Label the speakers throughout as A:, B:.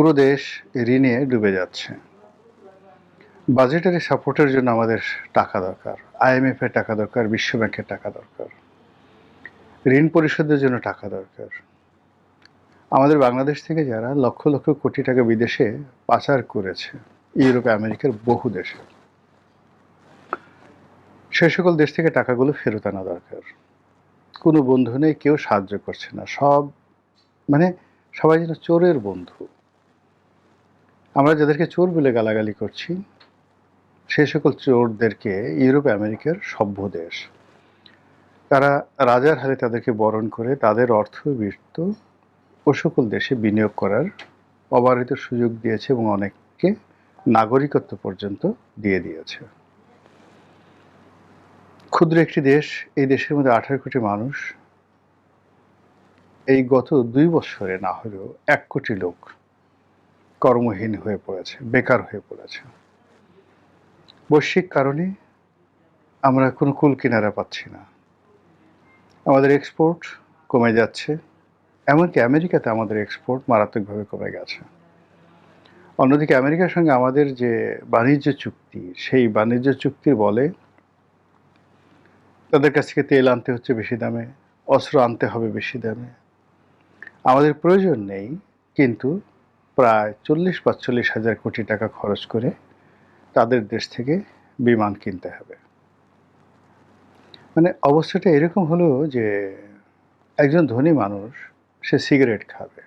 A: পুরো দেশ ঋণে ডুবে যাচ্ছে। বাজেটারি সাপোর্টের জন্য আমাদের টাকা দরকার। IMF এর টাকা দরকার, বিশ্বব্যাংকের টাকা দরকার। ঋণ পরিশোধের জন্য টাকা দরকার। আমাদের বাংলাদেশ থেকে যারা লক্ষ লক্ষ কোটি টাকা বিদেশে পাচার করেছে, ইউরোপ, আমেরিকার বহু দেশে, সে সকল দেশ থেকে টাকাগুলো ফেরত আনা দরকার। কোনো বন্ধু নেই, কেউ সাহায্য করছে না। সবাই যেন চোরের বন্ধু। আমরা যাদেরকে চোর বলে গালাগালি করছি, সে সকল চোরদেরকে ইউরোপ, আমেরিকার সভ্য দেশ, তারা রাজার হালে তাদেরকে বরণ করে তাদের অর্থবিত্ত ও সকল দেশে বিনিয়োগ করার অবারিত সুযোগ দিয়েছে এবং অনেককে নাগরিকত্ব পর্যন্ত দিয়ে দিয়েছে। ক্ষুদ্র একটি দেশ, এই দেশের মধ্যে 18 কোটি মানুষ, এই গত 2 বছরে না হলেও 1 কোটি লোক কর্মহীন হয়ে পড়েছে, বেকার হয়ে পড়েছে। বৈশ্বিক কারণে আমরা কোনো কুল কিনারা পাচ্ছি না। আমাদের এক্সপোর্ট কমে যাচ্ছে, এমনকি আমেরিকাতে আমাদের এক্সপোর্ট মারাত্মকভাবে কমে গেছে। অন্যদিকে আমেরিকার সঙ্গে আমাদের যে বাণিজ্য চুক্তি, সেই বাণিজ্য চুক্তির বলে তাদের কাছ থেকে তেল আনতে হচ্ছে বেশি দামে, অস্ত্র আনতে হবে বেশি দামে। আমাদের প্রয়োজন নেই, কিন্তু প্রায় 40-45 হাজার কোটি টাকা খরচ করে তাদের দেশ থেকে বিমান কিনতে হবে। মানে অবস্থাটা এরকম হলো যে একজন ধনী মানুষ, সে সিগারেট খাবে,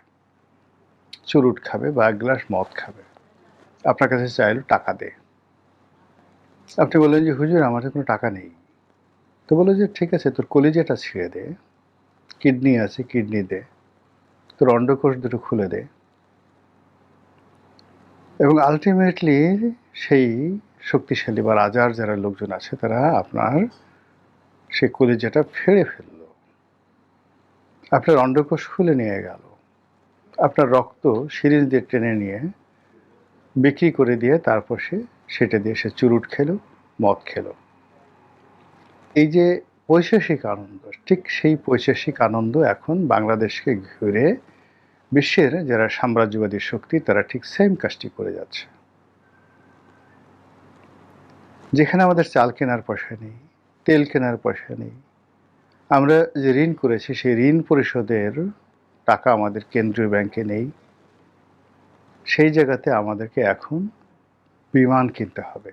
A: চুরুট খাবে বা 1 গ্লাস মদ খাবে, আপনার কাছে চাইলো টাকা দে। আপনি বললেন যে হুজুর আমার কোনো টাকা নেই। তো বললো যে ঠিক আছে, তোর কলিজাটা ছিঁড়ে দে, কিডনি আছে কিডনি দে, তোর অন্ডকোষ দুটো খুলে দে। এবং আলটিমেটলি সেই শক্তিশালী বা রাজার যারা লোকজন আছে তারা আপনার সেই কলিজাটা ফেড়ে ফেললো, আপনার অন্ডকোষ খুলে নিয়ে গেল, আপনার রক্ত সিরিঞ্জ দিয়ে টেনে নিয়ে বিক্রি করে দিয়ে তারপর সেটা দিয়ে সে চুরুট খেলো, মদ খেলো। এই যে পৈশাসিক আনন্দ, ঠিক সেই পৈশাসিক আনন্দ এখন বাংলাদেশকে ঘিরে বিশ্বের যারা সাম্রাজ্যবাদী শক্তি তারা ঠিক সেম কাজটি করে যাচ্ছে। যেখানে আমাদের চাল কেনার পয়সা নেই, তেল কেনার পয়সা নেই, আমরা যে ঋণ করেছি সেই ঋণ পরিশোধের টাকা আমাদের কেন্দ্রীয় ব্যাংকে নেই, সেই জায়গাতে আমাদেরকে এখন বিমান কিনতে হবে,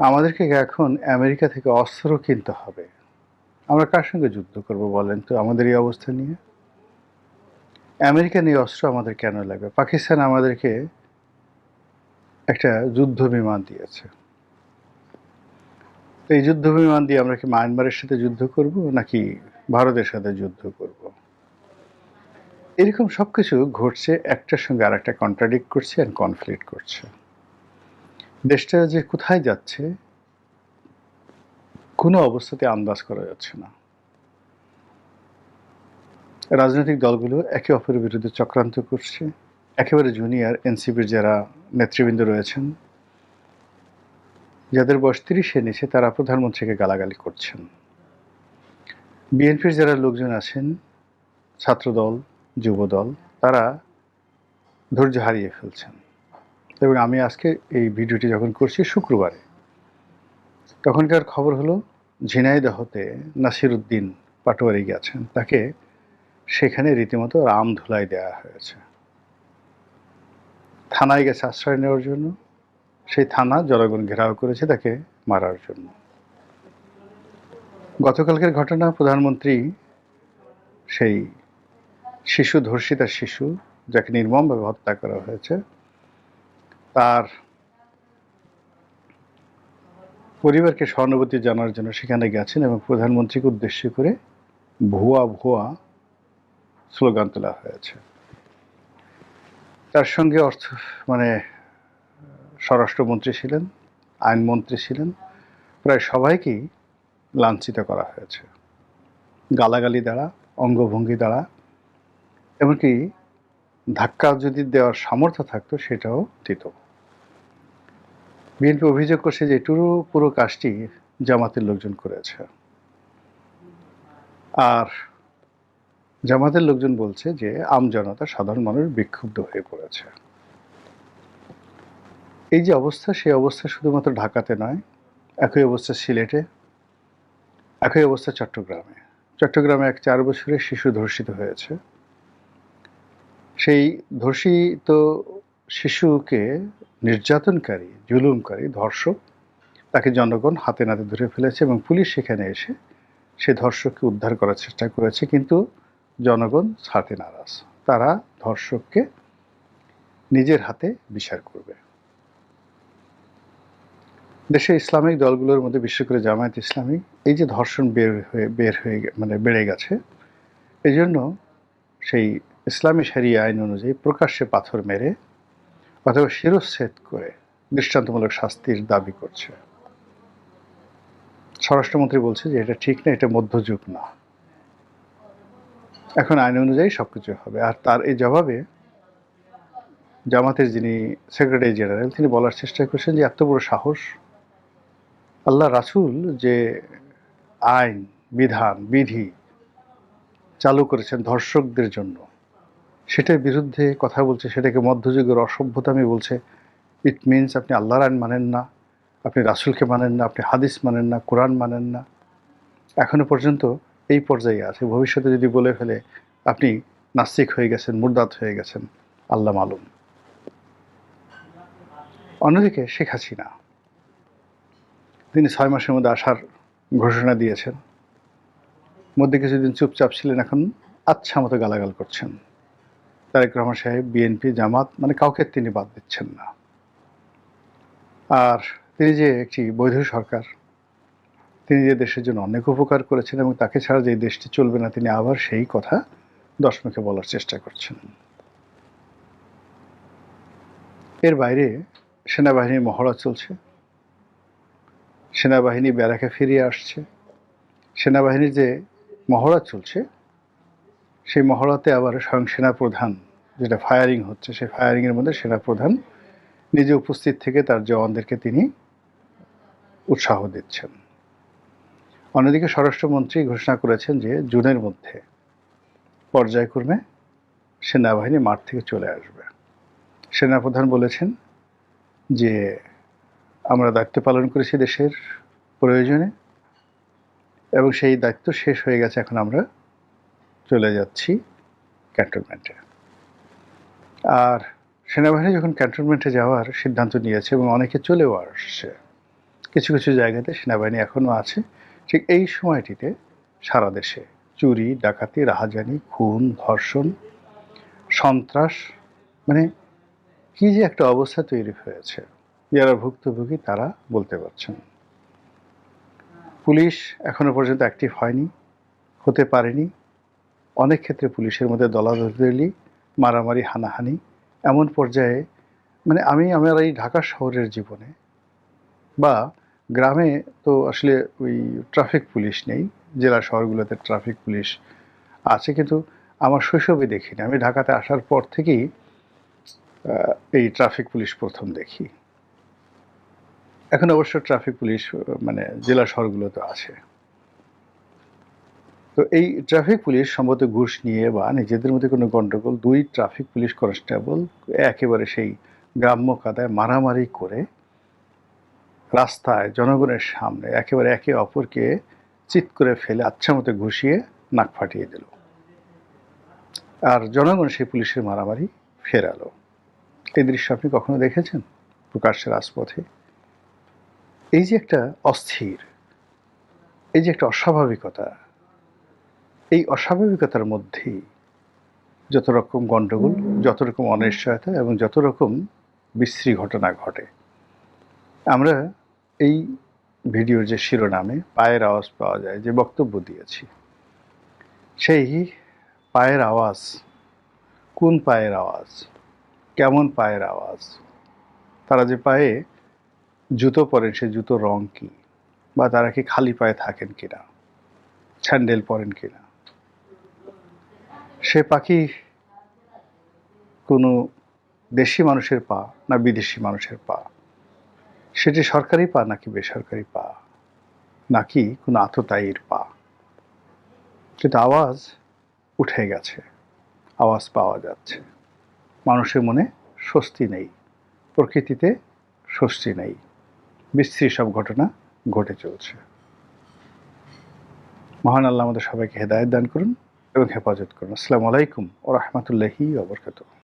A: আমাদেরকে এখন আমেরিকা থেকে অস্ত্র কিনতে হবে। আমরা কার সঙ্গে যুদ্ধ করব বলেন তো আমাদের এই অবস্থা নিয়ে? আমেরিকান এই অস্ত্র আমাদের কেন লাগবে? পাকিস্তান আমাদেরকে একটা যুদ্ধ বিমান দিয়েছে। তো এই যুদ্ধ বিমান দিয়ে আমরা কি মায়ানমারের সাথে যুদ্ধ করব নাকি ভারতের সাথে যুদ্ধ করব? এরকম সবকিছু ঘটছে, একটার সঙ্গে আরেকটা কন্ট্রাডিক্ট করছে এন্ড কনফ্লিক্ট করছে। দেশটা যে কোথায় যাচ্ছে কোনো অবস্থাতে আন্দাজ করা যাচ্ছে না। রাজনৈতিক দলগুলো একে অপরের বিরুদ্ধে চক্রান্ত করছে। একেবারে জুনিয়র এনসিপির যারা নেতৃবৃন্দ রয়েছেন, যাদের বয়স 30-এর নিচে, তারা প্রধানমন্ত্রীকে গালাগালি করছেন। বিএনপির যারা লোকজন আছেন, ছাত্রদল, যুবদল, তারা ধৈর্য হারিয়ে ফেলছেন। এবং আমি আজকে এই ভিডিওটি যখন করছি শুক্রবারে, তখনকার খবর হলো ঝিনাইদহতে নাসির উদ্দিন পাটোয়ারি গেছেন, তাকে সেখানে রীতিমতো রামধুলাই দেওয়া হয়েছে। থানায় গেছে আশ্রয় নেওয়ার জন্য, সেই থানা জনগণ ঘেরাও করেছে তাকে মারার জন্য। গতকালকের ঘটনা, প্রধানমন্ত্রী সেই ধর্ষিতা শিশু যাকে নির্মমভাবে হত্যা করা হয়েছে, তার পরিবারকে সহানুভূতি জানার জন্য সেখানে গেছেন এবং প্রধানমন্ত্রীকে উদ্দেশ্য করে ভুয়া ভুয়া স্লোগান তোলা হয়েছে। তার সঙ্গে স্বরাষ্ট্রমন্ত্রী ছিলেন, আইনমন্ত্রী ছিলেন, প্রায় সবাইকেই লাঞ্ছিত করা হয়েছে গালাগালি দ্বারা, অঙ্গভঙ্গি দ্বারা, এমনকি ধাক্কা যদি দেওয়ার সামর্থ্য থাকতো সেটাও দিত। বিএনপি অভিযোগ করছে যে পুরো কাজটি জামাতের লোকজন করেছে। আর জামাতের লোকজন বলছে যে আমজনতা, সাধারণ মানুষ বিক্ষুব্ধ হয়ে পড়েছে। এই যে অবস্থা, সেই অবস্থা শুধুমাত্র ঢাকাতে নয়, একই অবস্থা সিলেটে, একই অবস্থা চট্টগ্রামে। চট্টগ্রামে এক 4 বছরের শিশু ধর্ষিত হয়েছে। সেই ধর্ষিত শিশুকে নির্যাতনকারী, জুলুমকারী, ধর্ষক, তাকে জনগণ হাতে নাতে ধরে ফেলেছে এবং পুলিশ সেখানে এসে সে ধর্ষককে উদ্ধার করার চেষ্টা করেছে, কিন্তু জনগণ ছাড়তে নারাজ। তারা ধর্ষককে নিজের হাতে বিচার করবে। দেশে ইসলামিক দলগুলোর মধ্যে, বিশেষ করে জামায়াত ইসলামী, এই যে ধর্ষণ বেড়ে গেছে, এই জন্য সেই ইসলামী শরিয়া আইন অনুযায়ী প্রকাশ্যে পাথর মেরে অথবা শিরচ্ছেদ করে দৃষ্টান্তমূলক শাস্তির দাবি করছে। স্বরাষ্ট্রমন্ত্রী বলছে যে এটা ঠিক না, এটা মধ্যযুগ না, এখন আইন অনুযায়ী সবকিছু হবে। আর তার এই জবাবে জামাতের যিনি সেক্রেটারি জেনারেল, তিনি বলার চেষ্টা করছেন যে এত বড় সাহস! আল্লাহ রাসূল যে আইন, বিধান, বিধি চালু করেছেন ধর্ষকদের জন্য, সেটার বিরুদ্ধে কথা বলছে, সেটাকে মধ্যযুগের অসভ্যতামি বলছে। ইট মিনস আপনি আল্লাহর আইন মানেন না, আপনি রাসূলকে মানেন না, আপনি হাদিস মানেন না, কোরআন মানেন না। এখনো পর্যন্ত এই পর্যায়ে আছে, ভবিষ্যতে যদি বলে ফেলে আপনি নাস্তিক হয়ে গেছেন, মুরদাদ হয়ে গেছেন, আল্লাহ মালুম। অন্যদিকে শেখ হাসিনা, তিনি 6 মাসের মধ্যে আসার ঘোষণা দিয়েছেন, মধ্যে কিছুদিন চুপচাপ ছিলেন, এখন আচ্ছা মতো গালাগাল করছেন। তারেক রহমান সাহেব, বিএনপি, জামাত, মানে কাউকে তিনি বাদ দিচ্ছেন না। আর তিনি যে একটি বৈধ সরকার, তিনি যে দেশের জন্য অনেক উপকার করেছেন এবং তাকে ছাড়া যে দেশটি চলবে না, তিনি আবার সেই কথা দশমুখে বলার চেষ্টা করছেন। এর বাইরে সেনাবাহিনীর মহড়া চলছে, সেনাবাহিনী ব্যারাকে ফিরিয়ে আসছে। সেনাবাহিনীর যে মহড়া চলছে, সেই মহড়াতে আবার স্বয়ং সেনাপ্রধান, যেটা ফায়ারিং হচ্ছে, সেই ফায়ারিংয়ের মধ্যে সেনাপ্রধান নিজে উপস্থিত থেকে তার জওয়ানদেরকে তিনি উৎসাহ দিচ্ছেন। অন্যদিকে স্বরাষ্ট্রমন্ত্রী ঘোষণা করেছেন যে জুনের মধ্যে পর্যায়ক্রমে সেনাবাহিনী মাঠ থেকে চলে আসবে। সেনাপ্রধান বলেছেন যে আমরা দায়িত্ব পালন করেছি দেশের প্রয়োজনে এবং সেই দায়িত্ব শেষ হয়ে গেছে, এখন আমরা চলে যাচ্ছি ক্যান্টনমেন্টে। আর সেনাবাহিনী যখন ক্যান্টনমেন্টে যাওয়ার সিদ্ধান্ত নিয়েছে এবং অনেকে চলেও আসছে, কিছু কিছু জায়গাতে সেনাবাহিনী এখনও আছে, ঠিক এই সময়টিতে সারা দেশে চুরি, ডাকাতি, রাহাজানি, খুন, ধর্ষণ, সন্ত্রাস, মানে কি যে একটা অবস্থা তৈরি হয়েছে, যারা ভুক্তভোগী তারা বলতে পারছেন। পুলিশ এখনো পর্যন্ত অ্যাক্টিভ হয়নি, হতে পারেনি। অনেক ক্ষেত্রে পুলিশের মধ্যে দলাদলি, মারামারি, হানাহানি, এমন পর্যায়ে, মানে আমার এই ঢাকা শহরের জীবনে বা গ্রামে তো আসলে ওই ট্রাফিক পুলিশ নেই, জেলা শহরগুলোতে ট্রাফিক পুলিশ আছে, কিন্তু আমার শৈশবে দেখিনি। আমি ঢাকাতে আসার পর থেকেই এই ট্রাফিক পুলিশ প্রথম দেখি। এখন অবশ্য ট্রাফিক পুলিশ মানে জেলা শহরগুলোতে আছে। তো এই ট্রাফিক পুলিশ সম্ভবত ঘুষ নিয়ে বা নিজেদের মধ্যে কোনো গণ্ডগোল, 2 ট্রাফিক পুলিশ কনস্টেবল একেবারে সেই গ্রাম্য কাদায় মারামারি করে রাস্তায় জনগণের সামনে একেবারে একে অপরকে চিৎ করে ফেলে আচ্ছা মতো ঘুষিয়ে নাক ফাটিয়ে দিল। আর জনগণ সেই পুলিশের মারামারি ফেরালো। এই দৃশ্য আপনি কখনো দেখেছেন প্রকাশ্যে রাজপথে? এই যে একটা অস্থির, এই যে একটা অস্বাভাবিকতা, এই অস্বাভাবিকতার মধ্যেই যত রকম গণ্ডগোল, যত রকম অনিশ্চয়তা এবং যত রকম বিশ্রী ঘটনা ঘটে। আমরা এই ভিডিওর যে শিরোনামে পায়ের আওয়াজ পাওয়া যায় যে বক্তব্য দিয়েছি, সেই পায়ের আওয়াজ, কোন পায়ের আওয়াজ, কেমন পায়ের আওয়াজ, তারা যে পায়ে জুতো পরেন সেই জুতোর রং কী, বা তারা কি খালি পায়ে থাকেন কিনা, স্যান্ডেল পরেন কিনা, সে পাখি কোনো দেশি মানুষের পা না বিদেশি মানুষের পা, সেটি সরকারি পা নাকি বেসরকারি পা, নাকি কোনো আততায়ীর পা, কিন্তু আওয়াজ উঠে গেছে, আওয়াজ পাওয়া যাচ্ছে। মানুষের মনে স্বস্তি নেই, প্রকৃতিতে স্বস্তি নেই, বিশ্রী সব ঘটনা ঘটে চলছে। মহান আল্লাহ আমাদের সবাইকে হেদায়েত দান করুন এবং হেফাজত করুন। আসসালামু আলাইকুম ওয়া রাহমাতুল্লাহি ওয়া বারাকাতুহু।